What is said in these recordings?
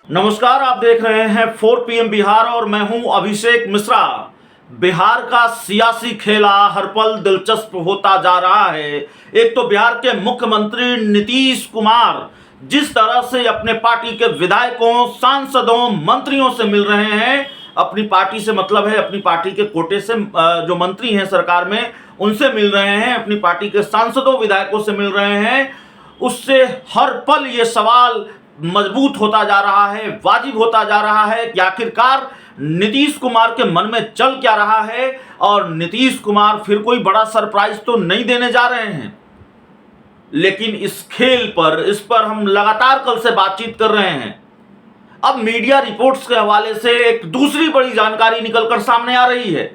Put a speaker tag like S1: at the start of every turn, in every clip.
S1: नमस्कार, आप देख रहे हैं 4 PM बिहार और मैं हूं अभिषेक मिश्रा। बिहार का सियासी खेला हर पल दिलचस्प होता जा रहा है। एक तो बिहार के मुख्यमंत्री नीतीश कुमार जिस तरह से अपने पार्टी के विधायकों, सांसदों, मंत्रियों से मिल रहे हैं, अपनी पार्टी से मतलब है अपनी पार्टी के कोटे से जो मंत्री हैं सरकार में उनसे मिल रहे हैं, अपनी पार्टी के सांसदों, विधायकों से मिल रहे हैं, उससे हर पल ये सवाल मजबूत होता जा रहा है, वाजिब होता जा रहा है कि आखिरकार नीतीश कुमार के मन में चल क्या रहा है और नीतीश कुमार फिर कोई बड़ा सरप्राइज तो नहीं देने जा रहे हैं। लेकिन इस इस पर हम लगातार कल से बातचीत कर रहे हैं। अब मीडिया रिपोर्ट्स के हवाले से एक दूसरी बड़ी जानकारी निकलकर सामने आ रही है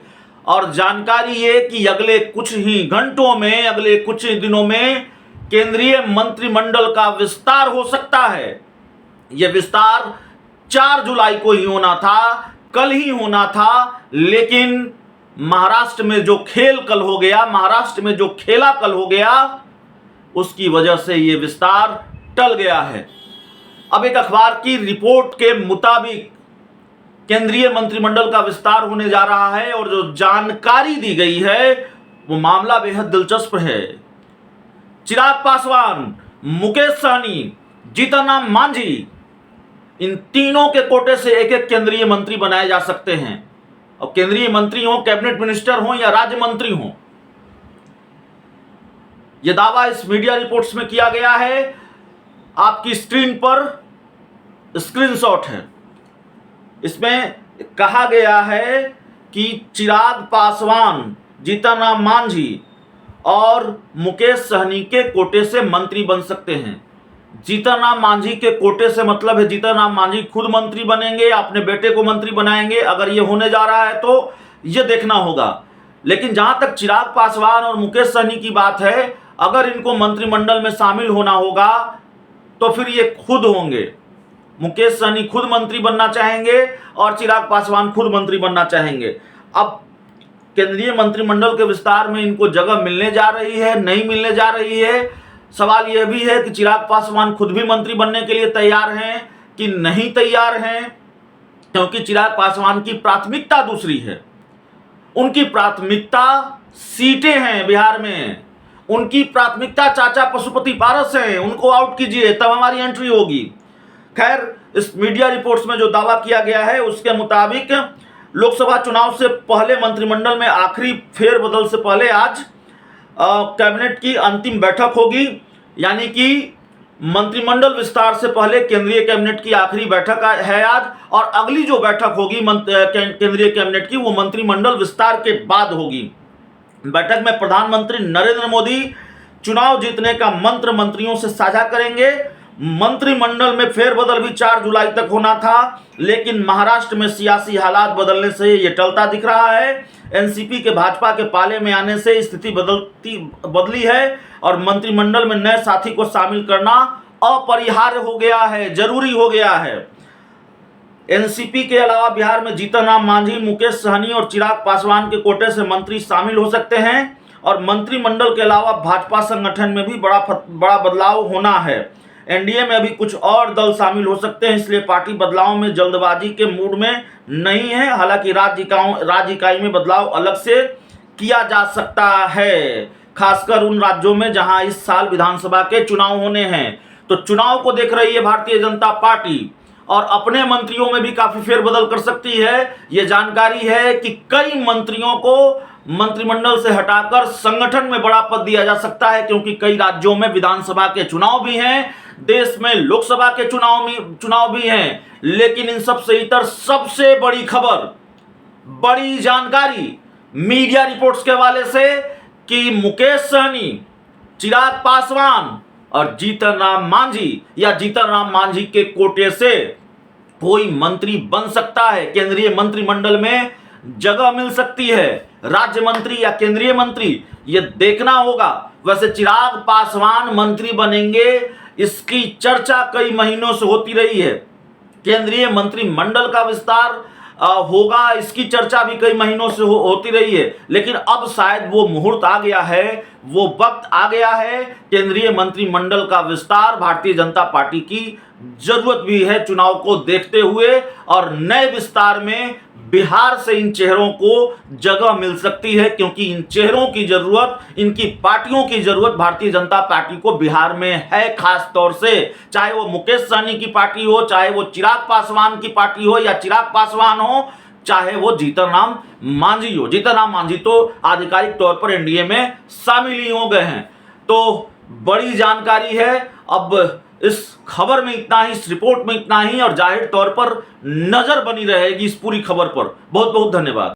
S1: और जानकारी ये कि अगले कुछ ही घंटों में, अगले कुछ दिनों में केंद्रीय मंत्रिमंडल का विस्तार हो सकता है। यह विस्तार 4 जुलाई को ही होना था, कल ही होना था, लेकिन महाराष्ट्र में जो खेल कल हो गया, महाराष्ट्र में जो खेला कल हो गया, उसकी वजह से यह विस्तार टल गया है। अब एक अखबार की रिपोर्ट के मुताबिक केंद्रीय मंत्रिमंडल का विस्तार होने जा रहा है और जो जानकारी दी गई है वो मामला बेहद दिलचस्प है। चिराग पासवान, मुकेश सहनी, जीतन राम मांझी, इन तीनों के कोटे से एक एक केंद्रीय मंत्री बनाए जा सकते हैं। अब केंद्रीय मंत्री हो, कैबिनेट मिनिस्टर हो या राज्य मंत्री हो, यह दावा इस मीडिया रिपोर्ट्स में किया गया है। आपकी स्क्रीन पर स्क्रीनशॉट है। इसमें कहा गया है कि चिराग पासवान, जीतन राम मांझी और मुकेश सहनी के कोटे से मंत्री बन सकते हैं। जीतन राम मांझी के कोटे से मतलब है जीतन राम मांझी खुद मंत्री बनेंगे, अपने बेटे को मंत्री बनाएंगे। अगर ये होने जा रहा है तो ये देखना होगा। लेकिन जहां तक चिराग पासवान और मुकेश सहनी की बात है, अगर इनको मंत्रिमंडल में शामिल होना होगा तो फिर ये खुद होंगे। मुकेश सहनी खुद मंत्री बनना चाहेंगे और चिराग पासवान खुद मंत्री बनना चाहेंगे। अब केंद्रीय मंत्रिमंडल के विस्तार में इनको जगह मिलने जा रही है, नहीं मिलने जा रही है। सवाल यह भी है कि चिराग पासवान खुद भी मंत्री बनने के लिए तैयार हैं कि नहीं तैयार हैं, क्योंकि चिराग पासवान की प्राथमिकता दूसरी है। उनकी प्राथमिकता सीटें हैं बिहार में, उनकी प्राथमिकता चाचा पशुपति पारस हैं, उनको आउट कीजिए तब हमारी एंट्री होगी। खैर, इस मीडिया रिपोर्ट्स में जो दावा किया गया है उसके मुताबिक लोकसभा चुनाव से पहले मंत्रिमंडल में आखिरी फेरबदल से पहले आज कैबिनेट की अंतिम बैठक होगी। यानी कि मंत्रिमंडल विस्तार से पहले केंद्रीय कैबिनेट की आखिरी बैठक है आज, और अगली जो बैठक होगी केंद्रीय कैबिनेट की वो मंत्रिमंडल विस्तार के बाद होगी। बैठक में प्रधानमंत्री नरेंद्र मोदी चुनाव जीतने का मंत्र मंत्रियों से साझा करेंगे। मंत्रिमंडल में फेरबदल भी 4 जुलाई तक होना था, लेकिन महाराष्ट्र में सियासी हालात बदलने से ये टलता दिख रहा है। एनसीपी के भाजपा के पाले में आने से स्थिति बदली है और मंत्रिमंडल में नए साथी को शामिल करना अपरिहार्य हो गया है, जरूरी हो गया है। एनसीपी के अलावा बिहार में जीतन राम मांझी, मुकेश सहनी और चिराग पासवान के कोटे से मंत्री शामिल हो सकते हैं और मंत्रिमंडल के अलावा भाजपा संगठन में भी बड़ा बदलाव होना है। एनडीए में अभी कुछ और दल शामिल हो सकते हैं, इसलिए पार्टी बदलाव में जल्दबाजी के मूड में नहीं है। हालांकि राज्य इकाई में बदलाव अलग से किया जा सकता है, खासकर उन राज्यों में जहां इस साल विधानसभा के चुनाव होने हैं। तो चुनाव को देख रही है भारतीय जनता पार्टी और अपने मंत्रियों में भी काफी फेरबदल कर सकती है। यह जानकारी है कि कई मंत्रियों को मंत्रिमंडल से हटाकर संगठन में बड़ा पद दिया जा सकता है, क्योंकि कई राज्यों में विधानसभा के चुनाव भी हैं, देश में लोकसभा के चुनाव भी हैं। लेकिन इन सबसे इतर सबसे बड़ी खबर, बड़ी जानकारी मीडिया रिपोर्ट्स के हवाले से कि मुकेश सहनी, चिराग पासवान और जीतन राम मांझी या जीतन राम मांझी के कोटे से कोई मंत्री बन सकता है। केंद्रीय मंत्रिमंडल में जगह मिल सकती है, राज्य मंत्री या केंद्रीय मंत्री, ये देखना होगा। वैसे चिराग पासवान मंत्री बनेंगे, इसकी चर्चा कई महीनों से होती रही है। केंद्रीय मंत्रिमंडल का विस्तार होगा, इसकी चर्चा भी कई महीनों से होती रही है। लेकिन अब शायद वो मुहूर्त आ गया है वो वक्त आ गया है। केंद्रीय मंत्रिमंडल का विस्तार भारतीय जनता पार्टी की जरूरत भी है चुनाव को देखते हुए, और नए विस्तार में बिहार से इन चेहरों को जगह मिल सकती है, क्योंकि इन चेहरों की जरूरत, इनकी पार्टियों की जरूरत भारतीय जनता पार्टी को बिहार में है। खास तौर से चाहे वो मुकेश सहनी की पार्टी हो, चाहे वो चिराग पासवान की पार्टी हो या चिराग पासवान हो, चाहे वो जीतन राम मांझी हो। जीतन राम मांझी तो आधिकारिक तौर पर एनडीए में शामिल ही हो गए हैं। तो बड़ी जानकारी है। अब इस खबर में इतना ही, इस रिपोर्ट में इतना ही, और जाहिर तौर पर नजर बनी रहेगी इस पूरी खबर पर। बहुत बहुत धन्यवाद।